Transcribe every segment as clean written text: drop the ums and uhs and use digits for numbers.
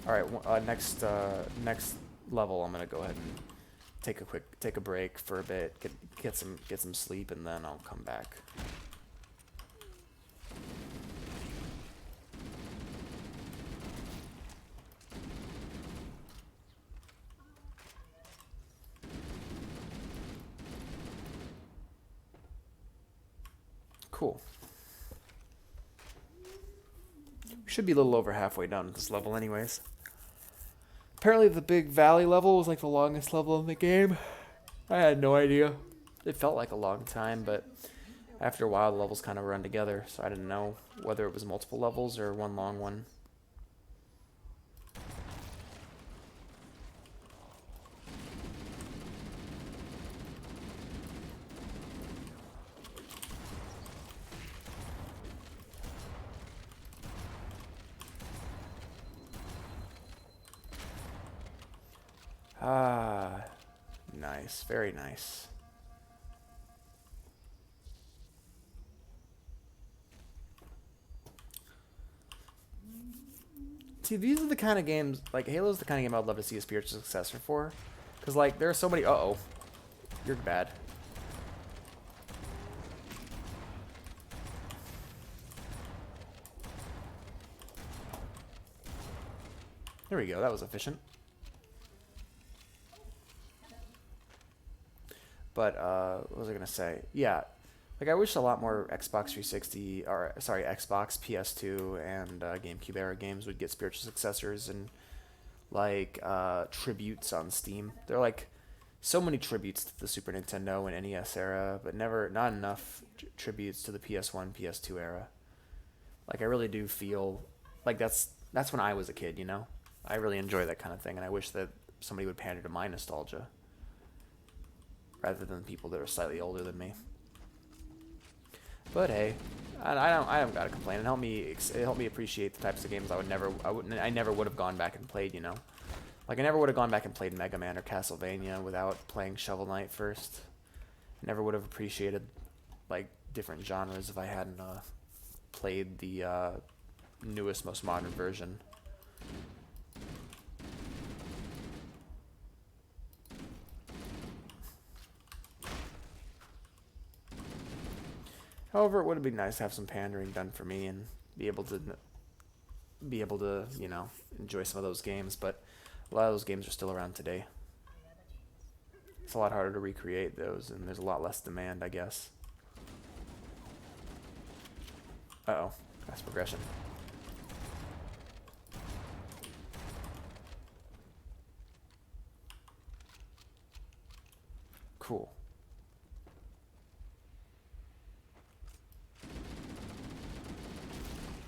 All right, next level, I'm gonna go ahead and take a break for a bit, get some sleep, and then I'll come back. Cool. We should be a little over halfway done with this level, anyways. Apparently, the big valley level was like the longest level in the game. I had no idea. It felt like a long time, but after a while, the levels kind of run together, so I didn't know whether it was multiple levels or one long one. Ah, nice. Very nice. See, these are the kind of games, like, Halo's the kind of game I'd love to see a spiritual successor for. Because, like, there are so many. Uh-oh. You're bad. There we go. That was efficient. But, what was I going to say? Yeah. Like, I wish a lot more Xbox 360, or, sorry, Xbox, PS2, and GameCube era games would get spiritual successors and, like, tributes on Steam. There are, like, so many tributes to the Super Nintendo and NES era, but not enough tributes to the PS1, PS2 era. Like, I really do feel like that's when I was a kid, you know? I really enjoy that kind of thing, and I wish that somebody would pander to my nostalgia rather than people that are slightly older than me. But hey, I don't gotta complain. It helped me appreciate the types of games I never would have gone back and played. You know, like I never would have gone back and played Mega Man or Castlevania without playing Shovel Knight first. I never would have appreciated like different genres if I hadn't played the newest, most modern version. However, it would have been nice to have some pandering done for me and be able to enjoy some of those games. But a lot of those games are still around today. It's a lot harder to recreate those, and there's a lot less demand, I guess. Uh oh, that's progression. Cool.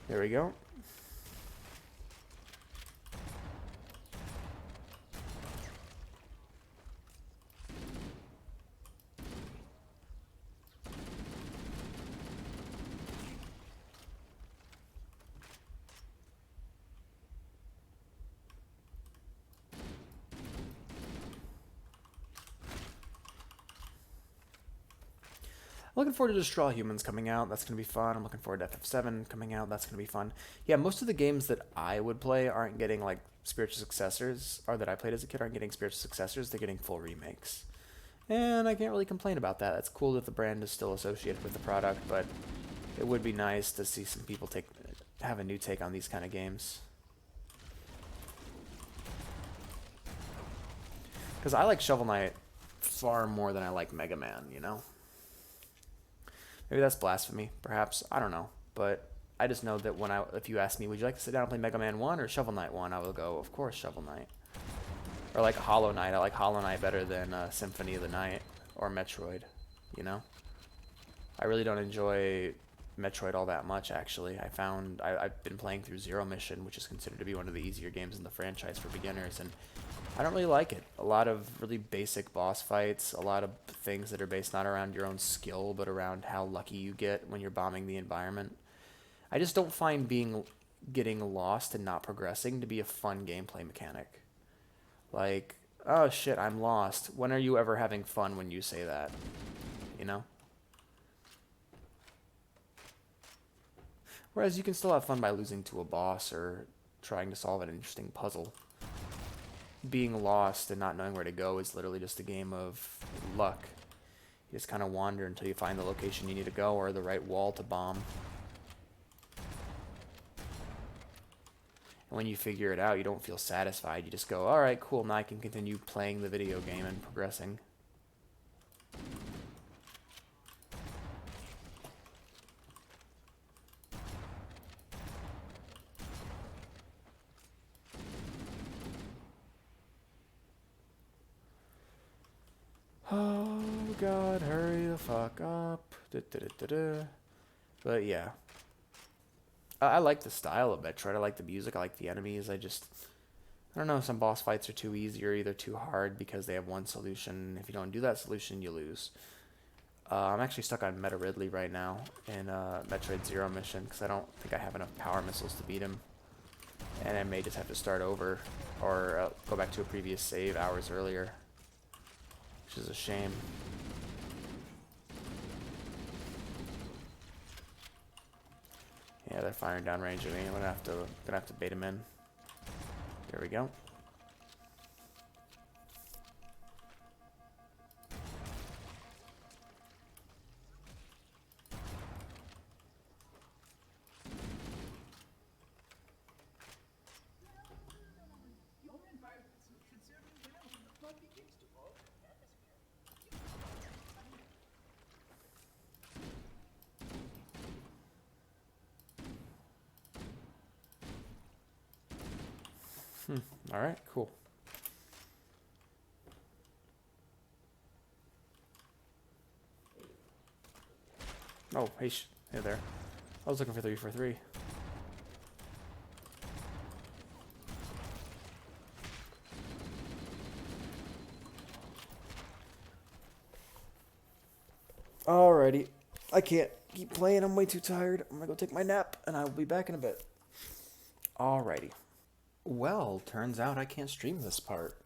There we go. Looking forward to Destroy Humans coming out. That's going to be fun. I'm looking forward to FF7 coming out. That's going to be fun. Yeah, most of the games that I would play aren't getting like spiritual successors, or that I played as a kid aren't getting spiritual successors. They're getting full remakes. And I can't really complain about that. It's cool that the brand is still associated with the product, but it would be nice to see some people have a new take on these kind of games. Because I like Shovel Knight far more than I like Mega Man, you know? Maybe that's blasphemy, perhaps. I don't know. But I just know that if you ask me, would you like to sit down and play Mega Man 1 or Shovel Knight 1, I will go, of course, Shovel Knight. Or like Hollow Knight. I like Hollow Knight better than Symphony of the Night or Metroid, you know? I really don't enjoy Metroid all that much, actually. I've been playing through Zero Mission, which is considered to be one of the easier games in the franchise for beginners, and I don't really like it. A lot of really basic boss fights, a lot of things that are based not around your own skill, but around how lucky you get when you're bombing the environment. I just don't find getting lost and not progressing to be a fun gameplay mechanic. Like, oh shit, I'm lost. When are you ever having fun when you say that? You know? Whereas you can still have fun by losing to a boss or trying to solve an interesting puzzle. Being lost and not knowing where to go is literally just a game of luck. You just kind of wander until you find the location you need to go or the right wall to bomb. And when you figure it out, you don't feel satisfied. You just go, alright, cool, now I can continue playing the video game and progressing. Oh god, hurry the fuck up. But yeah. I like the style of Metroid. I like the music. I like the enemies. I don't know, some boss fights are too easy or either too hard because they have one solution. If you don't do that solution, you lose. I'm actually stuck on Meta Ridley right now in Metroid Zero mission because I don't think I have enough power missiles to beat him. And I may just have to start over or go back to a previous save hours earlier, which is a shame. Yeah, they're firing down range at me. I'm gonna have to bait them in. There we go. Alright, cool. Oh, hey, hey there. I was looking for 343. Alrighty. I can't keep playing. I'm way too tired. I'm gonna go take my nap, and I will be back in a bit. Alrighty. Well, turns out I can't stream this part.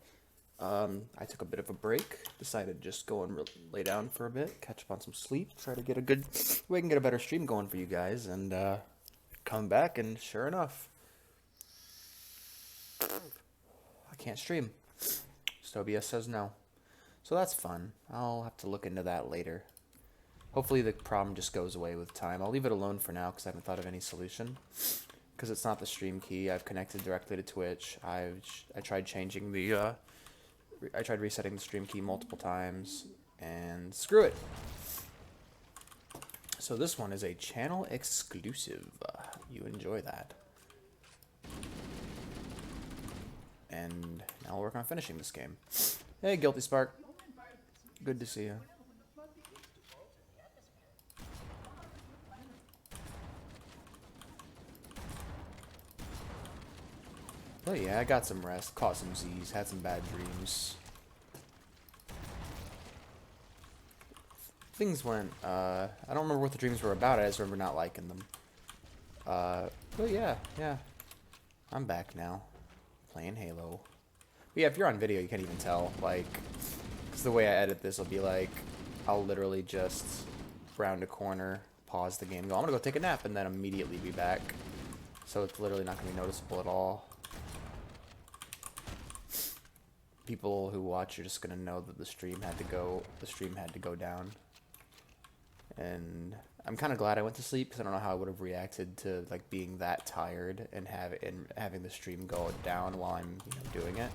I took a bit of a break, decided to just go and lay down for a bit, catch up on some sleep, try to get a good way I can get a better stream going for you guys, and come back, and sure enough, I can't stream. Just OBS says no. So that's fun. I'll have to look into that later. Hopefully the problem just goes away with time. I'll leave it alone for now because I haven't thought of any solution. Because it's not the stream key. I've connected directly to Twitch. I tried changing the I tried resetting the stream key multiple times, and screw it. So this one is a channel exclusive. You enjoy that. And now I'll work on finishing this game. Hey, Guilty Spark. Good to see you. But yeah, I got some rest, caught some Z's, had some bad dreams. Things went, I don't remember what the dreams were about, I just remember not liking them. But yeah, I'm back now, playing Halo. But yeah, if you're on video, you can't even tell, like, because the way I edit this will be like, I'll literally just round a corner, pause the game, go, I'm gonna go take a nap, and then immediately be back. So it's literally not gonna be noticeable at all. People who watch are just gonna know that the stream had to go down. And I'm kind of glad I went to sleep because I don't know how I would have reacted to like being that tired and having the stream go down while I'm doing it.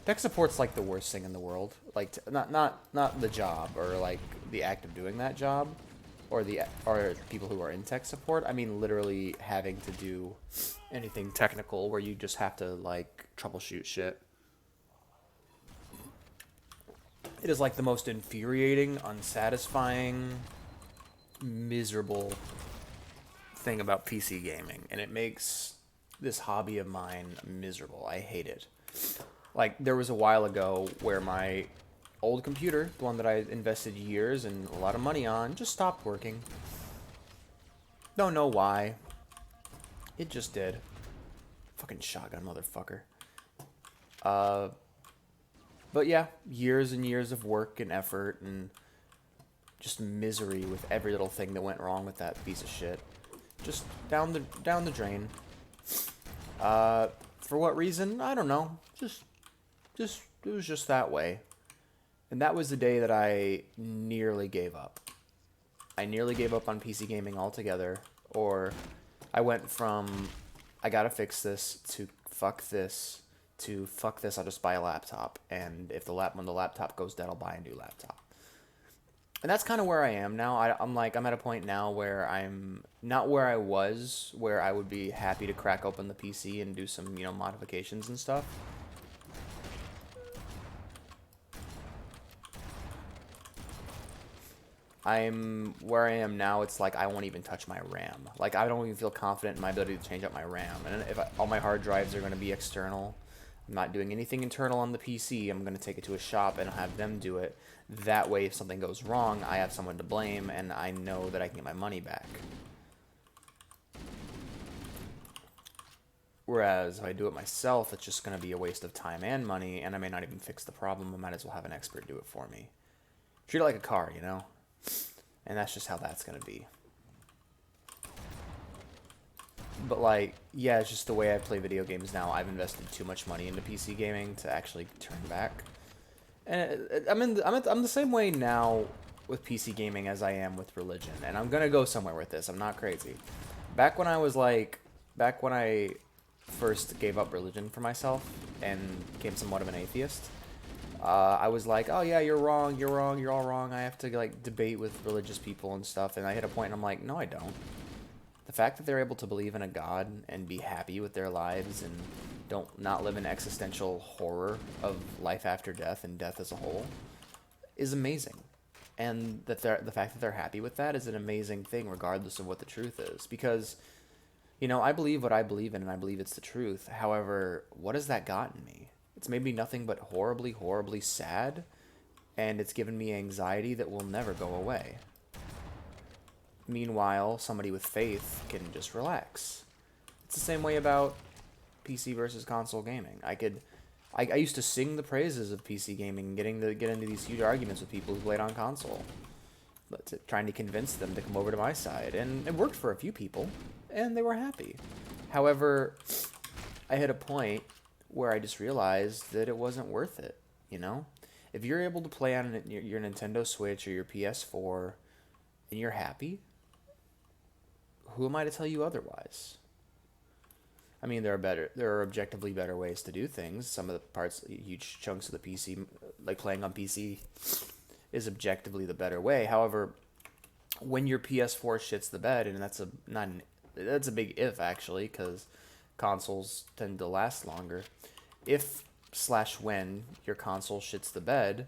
Tech support's like the worst thing in the world. Like not the job or like the act of doing that job, or people who are in tech support. I mean literally having to do anything technical where you just have to like troubleshoot shit. It is like the most infuriating, unsatisfying, miserable thing about PC gaming, and it makes this hobby of mine miserable. I hate it. Like there was a while ago where my old computer, the one that I invested years and a lot of money on, just stopped working. Don't know why. It just did. Fucking shotgun motherfucker. But yeah, years and years of work and effort and just misery with every little thing that went wrong with that piece of shit. Just down the drain. For what reason? I don't know. Just it was just that way. And that was the day that I nearly gave up. I nearly gave up on PC gaming altogether, or I went from I gotta fix this to fuck this to fuck this, I'll just buy a laptop, and if when the laptop goes dead, I'll buy a new laptop. And that's kind of where I am now. I'm at a point now where I'm not where I was, where I would be happy to crack open the PC and do some, modifications and stuff. I'm where I am now. It's like I won't even touch my RAM. Like I don't even feel confident in my ability to change up my RAM. And if all my hard drives are going to be external, I'm not doing anything internal on the PC. I'm going to take it to a shop and have them do it. That way, if something goes wrong, I have someone to blame, and I know that I can get my money back. Whereas if I do it myself, it's just going to be a waste of time and money, and I may not even fix the problem. I might as well have an expert do it for me. Treat it like a car, you know? And that's just how that's going to be. But, like, yeah, it's just the way I play video games now. I've invested too much money into PC gaming to actually turn back. And I'm the same way now with PC gaming as I am with religion. And I'm going to go somewhere with this. I'm not crazy. Back when I first gave up religion for myself and became somewhat of an atheist, I was like, oh yeah, you're wrong, you're all wrong. I have to like debate with religious people and stuff. And I hit a point and I'm like, no, I don't. The fact that they're able to believe in a God and be happy with their lives and not live in existential horror of life after death and death as a whole is amazing. And that the fact that they're happy with that is an amazing thing regardless of what the truth is. Because, I believe what I believe in and I believe it's the truth. However, what has that gotten me? It's made me nothing but horribly, horribly sad, and it's given me anxiety that will never go away. Meanwhile, somebody with faith can just relax. It's the same way about PC versus console gaming. I used to sing the praises of PC gaming, get into these huge arguments with people who played on console, trying to convince them to come over to my side, and it worked for a few people, and they were happy. However, I hit a point where I just realized that it wasn't worth it, If you're able to play on your Nintendo Switch or your PS4 and you're happy, who am I to tell you otherwise? I mean, there are objectively better ways to do things. Some of the parts, huge chunks of the PC, like playing on PC, is objectively the better way. However, when your PS4 shits the bed, and that's a big if actually, because consoles tend to last longer. When your console shits the bed,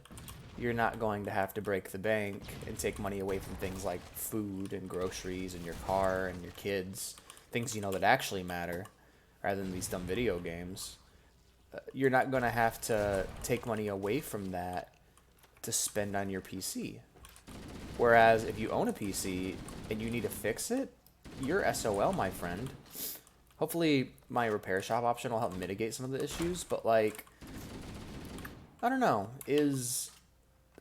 you're not going to have to break the bank and take money away from things like food and groceries and your car and your kids, things that actually matter, rather than these dumb video games. You're not going to have to take money away from that to spend on your PC. Whereas if you own a PC and you need to fix it, you're SOL, my friend. Hopefully my repair shop option will help mitigate some of the issues, but I don't know,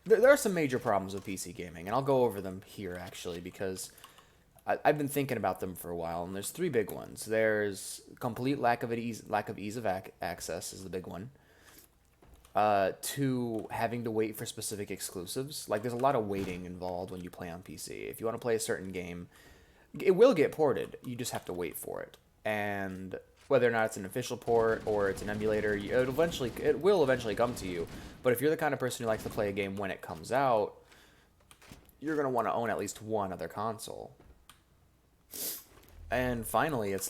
there are some major problems with PC gaming, and I'll go over them here actually, because I've been thinking about them for a while, and there's three big ones. There's complete lack of ease of access is the big one. To having to wait for specific exclusives. There's a lot of waiting involved when you play on PC. If you want to play a certain game, it will get ported. You just have to wait for it. And whether or not it's an official port or it's an emulator, it will eventually come to you. But if you're the kind of person who likes to play a game when it comes out, you're going to want to own at least one other console. And finally, it's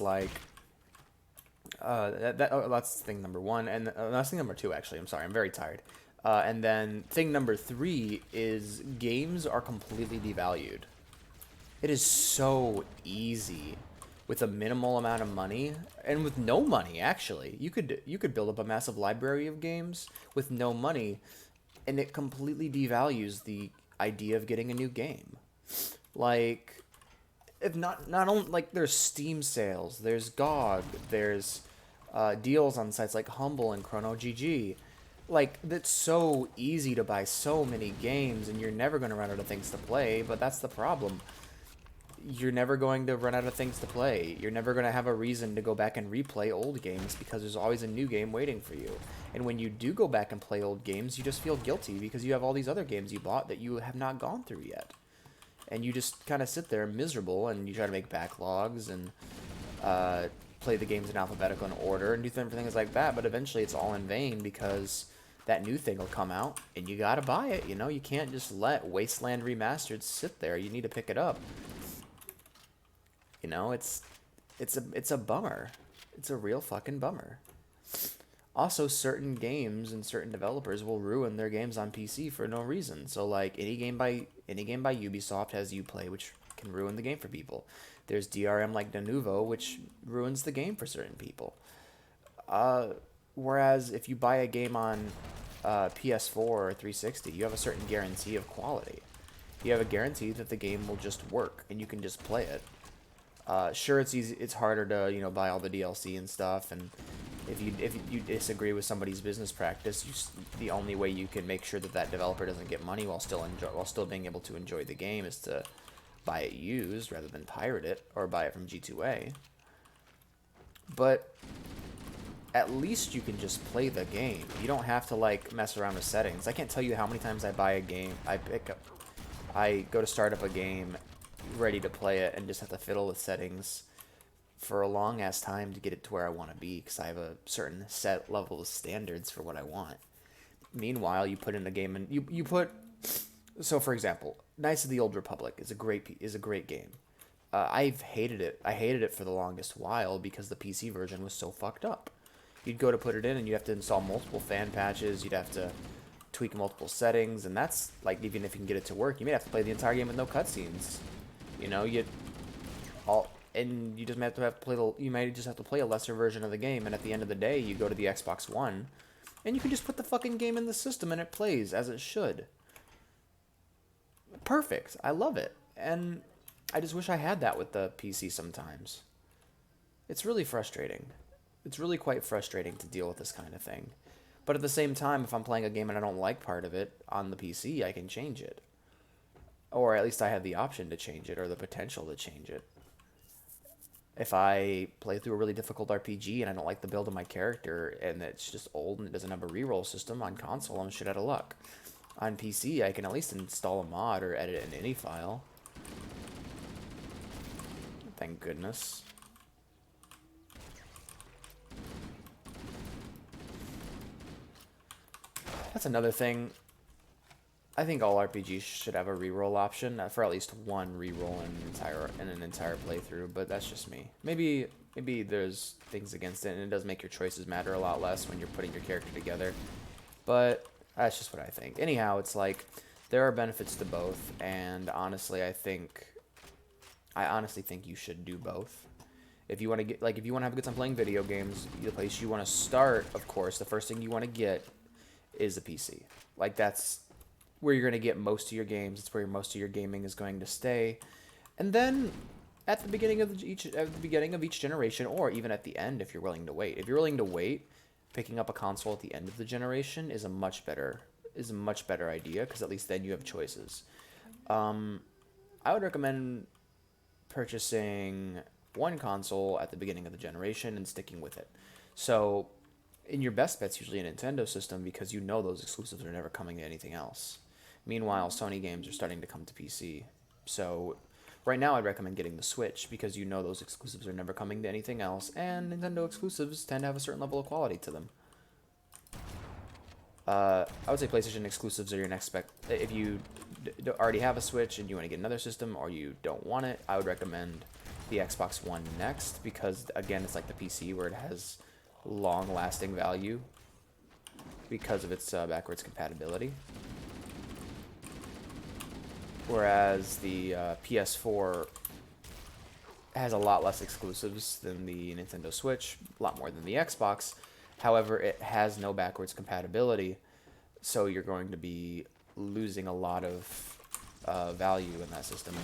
that's thing number one, and that's thing number two, actually. I'm sorry, I'm very tired. And then thing number three is games are completely devalued. It is so easy with a minimal amount of money, and with no money, actually. You could build up a massive library of games with no money, and it completely devalues the idea of getting a new game. If not only, there's Steam sales, there's GOG, there's deals on sites like Humble and ChronoGG. That's so easy to buy so many games, and you're never going to run out of things to play, but that's the problem. you're never going to run out of things to play. You're never going to have a reason to go back and replay old games because there's always a new game waiting for you. And when you do go back and play old games, you just feel guilty because you have all these other games you bought that you have not gone through yet. And you just kind of sit there miserable and you try to make backlogs and play the games in alphabetical order and do different things like that. But eventually it's all in vain because that new thing will come out and you got to buy it. You know, you can't just let Wasteland Remastered sit there. You need to pick it up. You know, it's a bummer. It's a real fucking bummer. Also, certain games and certain developers will ruin their games on PC for no reason. So, like any game by Ubisoft has Uplay, which can ruin the game for people. There's DRM like Denuvo, which ruins the game for certain people. Whereas if you buy a game on PS4 or 360, you have a certain guarantee of quality. You have a guarantee that the game will just work and you can just play it. Sure, it's easy. It's harder to buy all the DLC and stuff, and if you disagree with somebody's business practice, the only way you can make sure that that developer doesn't get money while still being able to enjoy the game is to buy it used rather than pirate it or buy it from G2A. But at least you can just play the game. You don't have to like mess around with settings. I can't tell you how many times I buy a game, I go to start up a game ready to play it and just have to fiddle with settings for a long ass time to get it to where I want to be because I have a certain set level of standards for what I want. Meanwhile, you put in a game and you put, so for example, Knights of the Old Republic is a great game. I've hated it. I hated it for the longest while because the PC version was so fucked up. You'd go to put it in and you have to install multiple fan patches. You'd have to tweak multiple settings, and that's like even if you can get it to work, you may have to play the entire game with no cutscenes. And you just you might just have to play a lesser version of the game, and at the end of the day, you go to the Xbox One, and you can just put the fucking game in the system, and it plays as it should. Perfect. I love it, and I just wish I had that with the PC sometimes. It's really frustrating. It's really quite frustrating to deal with this kind of thing. But at the same time, if I'm playing a game and I don't like part of it on the PC, I can change it. Or at least I have the option to change it, or the potential to change it. If I play through a really difficult RPG and I don't like the build of my character and it's just old and it doesn't have a reroll system on console, I'm shit out of luck. On PC, I can at least install a mod or edit an INI file. Thank goodness. That's another thing. I think all RPGs should have a reroll option for at least one reroll in an entire playthrough, but that's just me. Maybe there's things against it, and it does make your choices matter a lot less when you're putting your character together. But that's just what I think. Anyhow, it's like there are benefits to both, and honestly, I honestly think you should do both. If you want to if you want to have a good time playing video games, the place you want to start, of course, the first thing you want to get is a PC. Like that's where you're going to get most of your games. It's where most of your gaming is going to stay. And then at the beginning of each generation, or even at the end if you're willing to wait. If you're willing to wait, picking up a console at the end of the generation is a much better idea because at least then you have choices. I would recommend purchasing one console at the beginning of the generation and sticking with it. So in your best bet's usually a Nintendo system because you know those exclusives are never coming to anything else. Meanwhile, Sony games are starting to come to PC. So right now I'd recommend getting the Switch because you know those exclusives are never coming to anything else, and Nintendo exclusives tend to have a certain level of quality to them. I would say PlayStation exclusives are your next spec. If you already have a Switch and you want to get another system or you don't want it, I would recommend the Xbox One next because, again, it's like the PC where it has long-lasting value because of its backwards compatibility. Whereas the PS4 has a lot less exclusives than the Nintendo Switch, a lot more than the Xbox. However, it has no backwards compatibility, so you're going to be losing a lot of value in that system.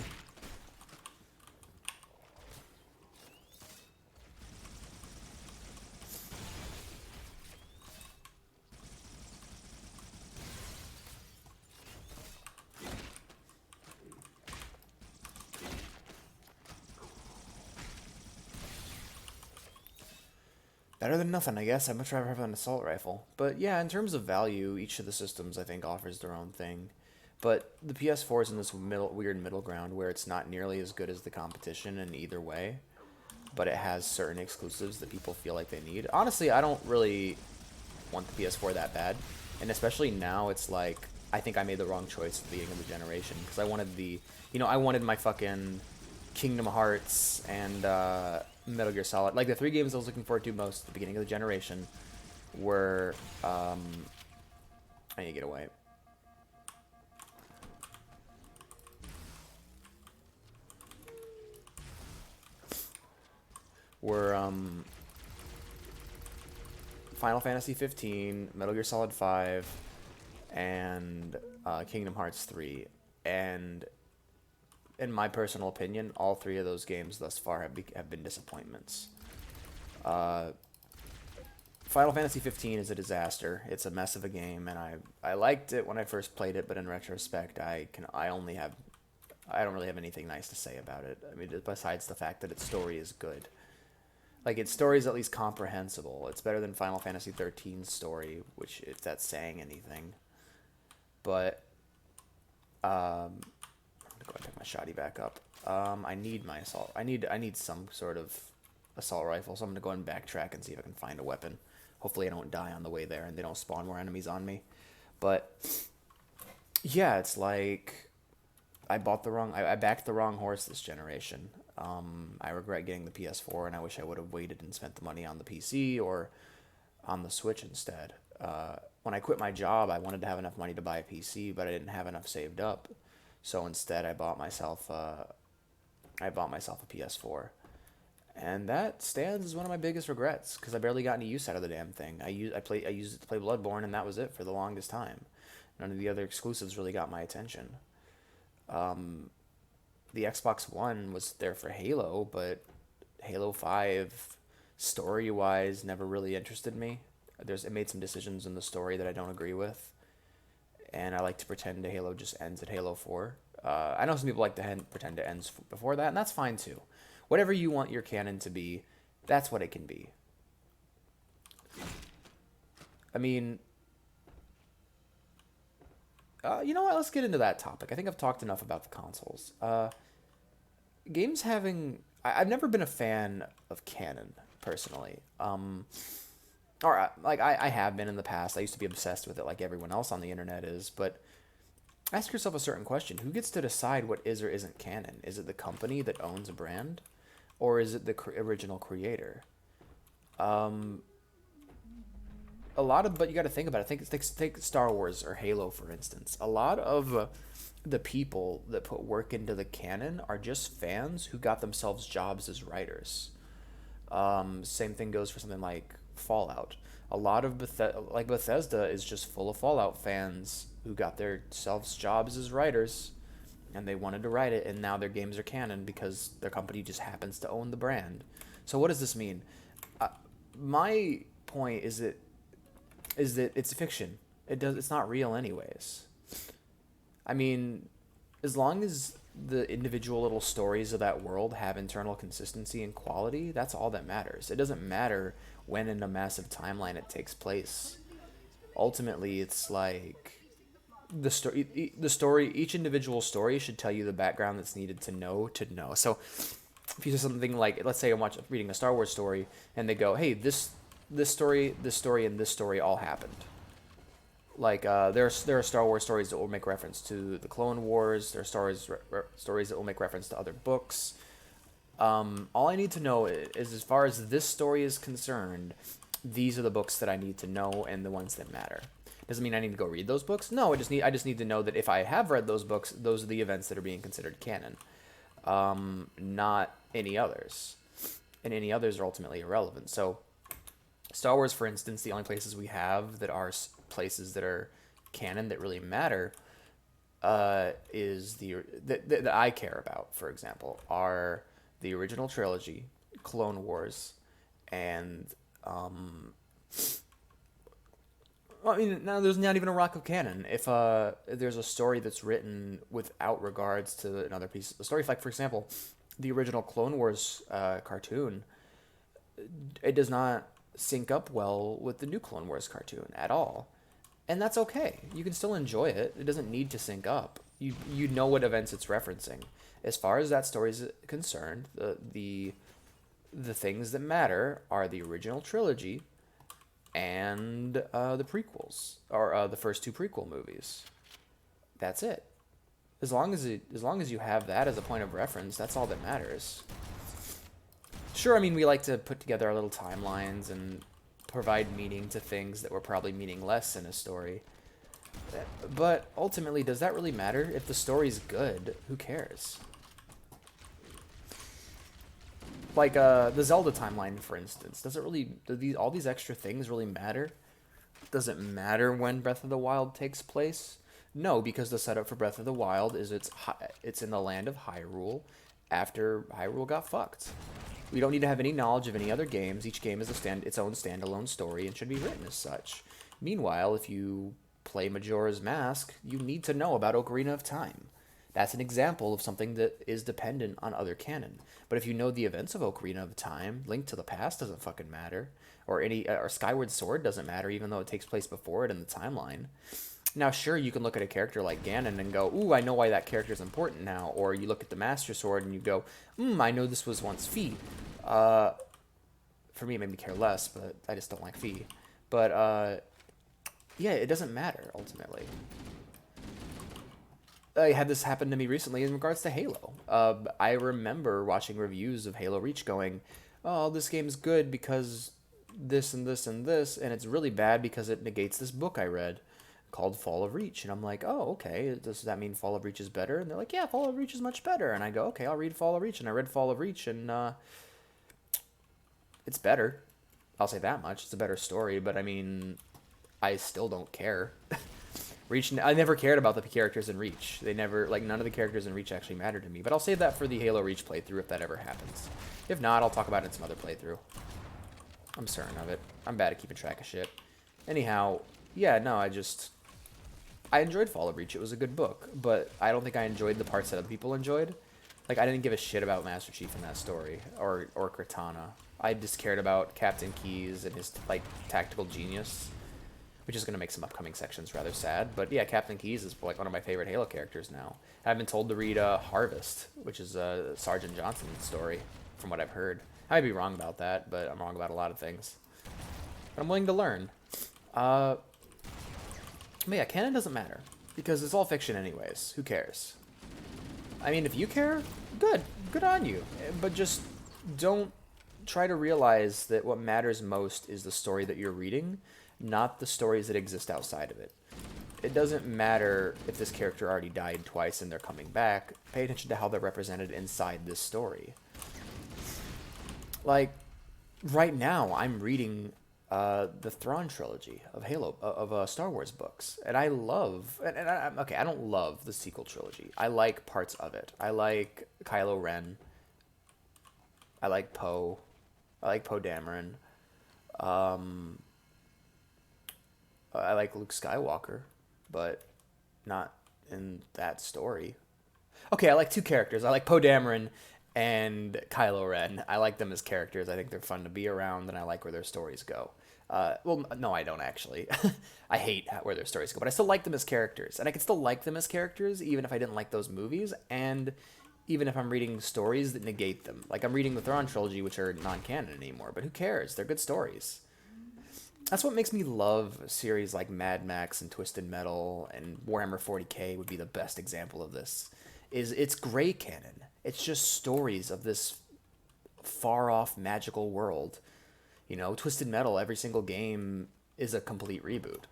Better than nothing, I guess. I'd much rather have an assault rifle. But yeah, in terms of value, each of the systems I think offers their own thing. But the PS4 is in this weird middle ground where it's not nearly as good as the competition in either way, but it has certain exclusives that people feel like they need. Honestly, I don't really want the PS4 that bad, and especially now, it's like I think I made the wrong choice at the beginning of the generation because I wanted I wanted my fucking Kingdom Hearts and Metal Gear Solid. Like the three games I was looking forward to most at the beginning of the generation were I need to get away. Were Final Fantasy 15, Metal Gear Solid 5, and Kingdom Hearts 3. And in my personal opinion, all three of those games thus far have been disappointments. Uh, Final Fantasy 15 is a disaster. It's a mess of a game, and I liked it when I first played it, but in retrospect, I don't really have anything nice to say about it. I mean, besides the fact that its story is good. Like its story is at least comprehensible. It's better than Final Fantasy 13's story, which if that's saying anything. But I'm gonna go ahead and pick my shoddy back up. I need my assault. I need some sort of assault rifle, so I'm gonna go and backtrack and see if I can find a weapon. Hopefully, I don't die on the way there and they don't spawn more enemies on me. But yeah, it's like I backed the wrong horse this generation. I regret getting the PS4, and I wish I would have waited and spent the money on the PC or on the Switch instead. When I quit my job, I wanted to have enough money to buy a PC, but I didn't have enough saved up. So instead, I bought myself a PS4, and that stands as one of my biggest regrets because I barely got any use out of the damn thing. I used it to play Bloodborne, and that was it for the longest time. None of the other exclusives really got my attention. Um, the Xbox One was there for Halo, but Halo 5 story wise never really interested me. It made some decisions in the story that I don't agree with, and I like to pretend that Halo just ends at Halo 4. I know some people like to pretend it ends before that, and that's fine too. Whatever you want your canon to be, that's what it can be. I mean, you know what? Let's get into that topic. I think I've talked enough about the consoles. Games having. I've never been a fan of canon personally. Or like I have been in the past. I used to be obsessed with it, like everyone else on the internet is. But ask yourself a certain question: who gets to decide what is or isn't canon? Is it the company that owns a brand, or is it the original creator? Um, but you got to think about it. Take Star Wars or Halo for instance. A lot of the people that put work into the canon are just fans who got themselves jobs as writers. Same thing goes for something like Fallout. A lot of Bethesda is just full of Fallout fans who got themselves jobs as writers, and they wanted to write it, and now their games are canon because their company just happens to own the brand. So what does this mean? Uh, my point is that it's fiction. It's not real anyways. I mean, as long as the individual little stories of that world have internal consistency and quality, that's all that matters. It doesn't matter when in a massive timeline it takes place. Ultimately, it's like each individual story should tell you the background that's needed to know. So, if you say something like, let's say I'm reading a Star Wars story, and they go, "Hey, this story, and this story all happened." Like there are Star Wars stories that will make reference to the Clone Wars. There are stories that will make reference to other books. All I need to know is, as far as this story is concerned, these are the books that I need to know and the ones that matter. Doesn't mean I need to go read those books. No, I just need to know that if I have read those books, those are the events that are being considered canon, not any others, and any others are ultimately irrelevant. So Star Wars, for instance, the only places we have that are places that are canon that really matter is that I care about. For example, are the original trilogy, Clone Wars, and well, I mean, now there's not even a rock of canon. If there's a story that's written without regards to another piece of the story, like for example, the original Clone Wars cartoon, it does not. sync up well with the new Clone Wars cartoon at all. And that's okay. You can still enjoy it. It doesn't need to sync up. You know what events it's referencing. As far as that story is concerned, the things that matter are the original trilogy and the prequels, or the first two prequel movies. That's it. As long as you have that as a point of reference, that's all that matters. Sure, I mean, we like to put together our little timelines and provide meaning to things that were probably meaningless in a story. But ultimately, does that really matter? If the story's good, who cares? Like the Zelda timeline, for instance. Does it really? All these extra things really matter? Does it matter when Breath of the Wild takes place? No, because the setup for Breath of the Wild is it's in the land of Hyrule after Hyrule got fucked. We don't need to have any knowledge of any other games. Each game is its own standalone story and should be written as such. Meanwhile, if you play Majora's Mask, you need to know about Ocarina of Time. That's an example of something that is dependent on other canon. But if you know the events of Ocarina of Time, Link to the Past doesn't fucking matter, or Skyward Sword doesn't matter, even though it takes place before it in the timeline. Now, sure, you can look at a character like Ganon and go, ooh, I know why that character is important now. Or you look at the Master Sword and you go, I know this was once Fi. For me, it made me care less, but I just don't like Fi. But, yeah, it doesn't matter, ultimately. I had this happen to me recently in regards to Halo. I remember watching reviews of Halo Reach going, oh, this game's good because this and this and this, and it's really bad because it negates this book I read called Fall of Reach. And I'm like, oh, okay, does that mean Fall of Reach is better? And they're like, yeah, Fall of Reach is much better. And I go, okay, I'll read Fall of Reach. And I read Fall of Reach, and it's better. I'll say that much. It's a better story, but I mean, I still don't care. Reach, I never cared about the characters in Reach. They never, like, none of the characters in Reach actually mattered to me. But I'll save that for the Halo Reach playthrough if that ever happens. If not, I'll talk about it in some other playthrough. I'm certain of it. I'm bad at keeping track of shit. Anyhow, yeah, no, I enjoyed Fall of Reach. It was a good book, but I don't think I enjoyed the parts that other people enjoyed. Like, I didn't give a shit about Master Chief in that story, or Cortana. I just cared about Captain Keyes and his, like, tactical genius, which is going to make some upcoming sections rather sad. But yeah, Captain Keyes is, like, one of my favorite Halo characters now. I've been told to read Harvest, which is Sergeant Johnson's story, from what I've heard. I might be wrong about that, but I'm wrong about a lot of things. But I'm willing to learn. But yeah, canon doesn't matter, because it's all fiction anyways. Who cares? I mean, if you care, good. Good on you. But just don't try to realize that what matters most is the story that you're reading, not the stories that exist outside of it. It doesn't matter if this character already died twice and they're coming back. Pay attention to how they're represented inside this story. Like, right now, I'm reading the Thrawn trilogy of Star Wars books, and I love, okay, I don't love the sequel trilogy. I like parts of it. I like Kylo Ren. I like Poe. I like Poe Dameron. I like Luke Skywalker, but not in that story. Okay, I like two characters. I like Poe Dameron and Kylo Ren. I like them as characters. I think they're fun to be around, and I like where their stories go. Well, no, I don't actually. I hate where their stories go, but I still like them as characters. And I can still like them as characters even if I didn't like those movies, and even if I'm reading stories that negate them. Like, I'm reading the Thrawn trilogy, which are non-canon anymore, but who cares? They're good stories. That's what makes me love series like Mad Max and Twisted Metal, and Warhammer 40k would be the best example of this. It's gray canon. It's just stories of this far-off magical world. You know, Twisted Metal, every single game is a complete reboot.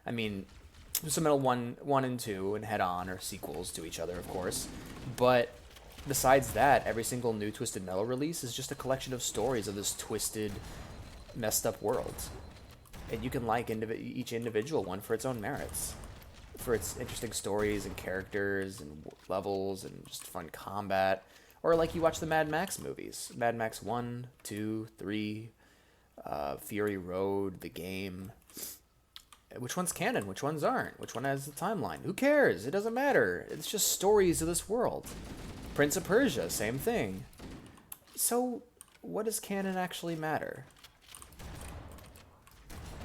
I mean, Twisted Metal 1 and 2 and Head On are sequels to each other, of course. But besides that, every single new Twisted Metal release is just a collection of stories of this twisted, messed up world. And you can like each individual one for its own merits. For its interesting stories and characters and levels and just fun combat. Or like you watch the Mad Max movies. Mad Max 1, 2, 3... Fury Road, the game. Which one's canon? Which ones aren't? Which one has the timeline? Who cares? It doesn't matter. It's just stories of this world. Prince of Persia, same thing. So, what does canon actually matter?